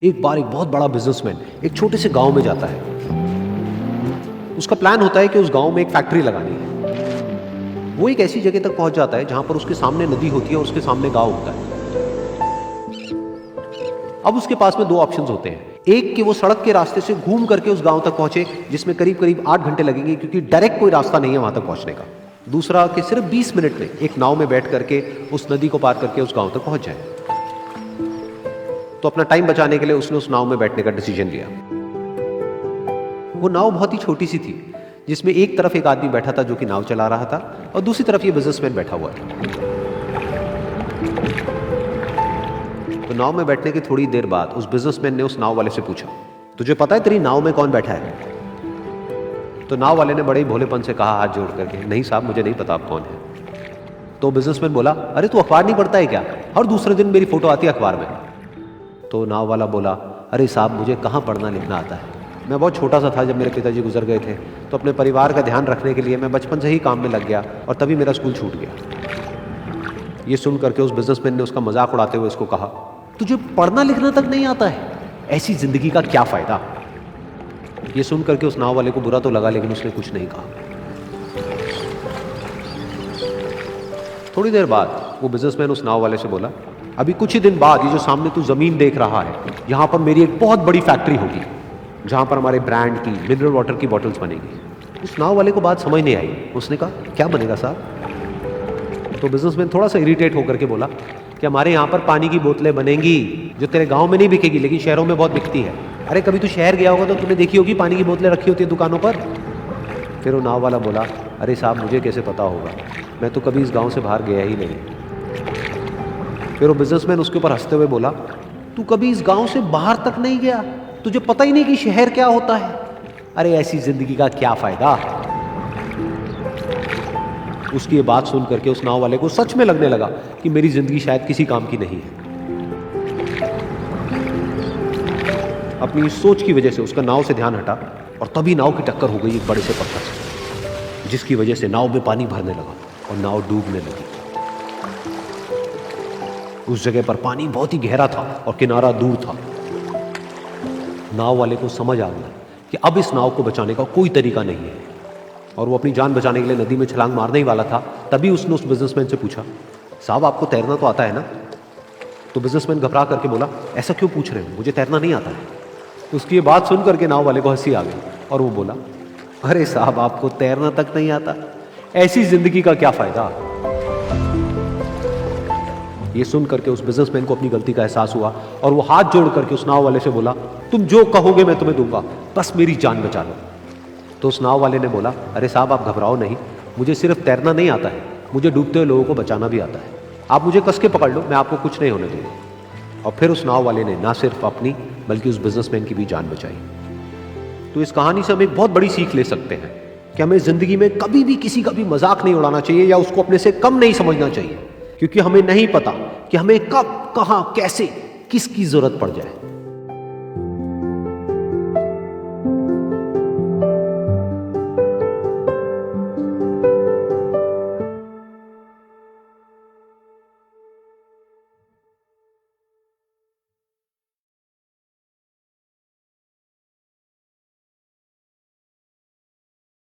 एक बार एक बहुत बड़ा बिजनेसमैन एक छोटे से गांव में जाता है। उसका प्लान होता है कि उस गांव में एक फैक्ट्री लगानी है। वो एक ऐसी जगह तक पहुंच जाता है जहां पर उसके सामने नदी होती है और उसके सामने गांव होता है। अब उसके पास में दो ऑप्शंस होते हैं। एक कि वो सड़क के रास्ते से घूम करके उस गांव तक पहुंचे, जिसमें करीब करीब 8 घंटे लगेंगे, क्योंकि डायरेक्ट कोई रास्ता नहीं है वहां तक पहुंचने का। दूसरा कि सिर्फ 20 मिनट में एक नाव में बैठ करके उस नदी को पार करके उस गांव तक पहुंच जाए। तो अपना टाइम बचाने के लिए उसने उस नाव में बैठने का डिसीजन लिया। वो नाव बहुत ही छोटी सी थी, जिसमें एक तरफ एक आदमी बैठा था जो कि नाव चला रहा था और दूसरी तरफ ये बिजनेसमैन बैठा हुआ था। तो नाव में बैठने की थोड़ी देर बाद उस बिजनेसमैन ने उस नाव वाले से पूछा, तुझे पता है तेरी नाव में कौन बैठा है? तो नाव वाले ने बड़े ही भोलेपन से कहा हाथ जोड़ करके, नहीं साहब मुझे नहीं पता आप कौन है। तो बिजनेसमैन बोला, अरे तू अखबार नहीं पढ़ता है क्या? हर दूसरे दिन मेरी फोटो आती है अखबार में। तो नाव वाला बोला, अरे साहब मुझे कहाँ पढ़ना लिखना आता है, मैं बहुत छोटा सा था जब मेरे पिताजी गुजर गए थे, तो अपने परिवार का ध्यान रखने के लिए मैं बचपन से ही काम में लग गया और तभी मेरा स्कूल छूट गया। ये सुन करके उस बिजनेसमैन ने उसका मजाक उड़ाते हुए उसको कहा, तुझे पढ़ना लिखना तक नहीं आता है, ऐसी जिंदगी का क्या फायदा? ये सुन करके उस नाव वाले को बुरा तो लगा, लेकिन उसने कुछ नहीं कहा। थोड़ी देर बाद वो बिजनेसमैन उस नाव वाले से बोला, अभी कुछ ही दिन बाद ये जो सामने तू जमीन देख रहा है, यहां पर मेरी एक बहुत बड़ी फैक्ट्री होगी जहां पर हमारे ब्रांड की मिनरल वाटर की बॉटल्स बनेगी। उस नाव वाले को बात समझ नहीं आई। उसने कहा, क्या बनेगा साहब? तो बिजनेसमैन थोड़ा सा इरिटेट होकर के बोला कि हमारे यहाँ पर पानी की बोतलें बनेंगी जो तेरे गांव में नहीं बिकेगी लेकिन शहरों में बहुत बिकती है। अरे कभी तू शहर गया होगा तो तूने देखी होगी पानी की बोतलें रखी होती है दुकानों पर। फिर वो नाव वाला बोला, अरे साहब मुझे कैसे पता होगा, मैं तो कभी इस गाँव से बाहर गया ही नहीं। फिर वो बिजनेसमैन उसके ऊपर हंसते हुए बोला, तू कभी इस गांव से बाहर तक नहीं गया, तुझे पता ही नहीं कि शहर क्या होता है? अरे ऐसी जिंदगी का क्या फायदा? उसकी ये बात सुन करके उस नाव वाले को सच में लगने लगा कि मेरी जिंदगी शायद किसी काम की नहीं है। अपनी सोच की वजह से उसका नाव से ध्यान हटा और तभी नाव की टक्कर हो गई एक बड़े से पत्थर से, जिसकी वजह से नाव में पानी भरने लगा और नाव डूबने लगी। उस जगह पर पानी बहुत ही गहरा था और किनारा दूर था। नाव वाले को समझ आ गया कि अब इस नाव को बचाने का कोई तरीका नहीं है और वो अपनी जान बचाने के लिए नदी में छलांग मारने ही वाला था। तभी उसने उस बिजनेसमैन से पूछा, साहब आपको तैरना तो आता है ना? तो बिजनेसमैन घबरा करके बोला, ऐसा क्यों पूछ रहे हो, मुझे तैरना नहीं आता है। तो उसकी ये बात सुन करके नाव वाले को हंसी आ गई और वो बोला, अरे साहब आपको तैरना तक नहीं आता, ऐसी जिंदगी का क्या फायदा? ये सुन करके उस बिजनेसमैन को अपनी गलती का एहसास हुआ और वो हाथ जोड़ करके उस नाव वाले से बोला, तुम जो कहोगे मैं तुम्हें दूंगा, बस मेरी जान बचा लो। तो उस नाव वाले ने बोला, अरे साहब आप घबराओ नहीं, मुझे सिर्फ तैरना नहीं आता है, मुझे डूबते हुए लोगों को बचाना भी आता है। आप मुझे कस के पकड़ लो, मैं आपको कुछ नहीं होने दूंगा। और फिर उस नाव वाले ने ना सिर्फ अपनी बल्कि उस बिजनेसमैन की भी जान बचाई। तो इस कहानी से हम एक बहुत बड़ी सीख ले सकते हैं कि हमें जिंदगी में कभी भी किसी का भी मजाक नहीं उड़ाना चाहिए या उसको अपने से कम नहीं समझना चाहिए, क्योंकि हमें नहीं पता कि हमें कब, कहां, कैसे, किसकी जरूरत पड़ जाए।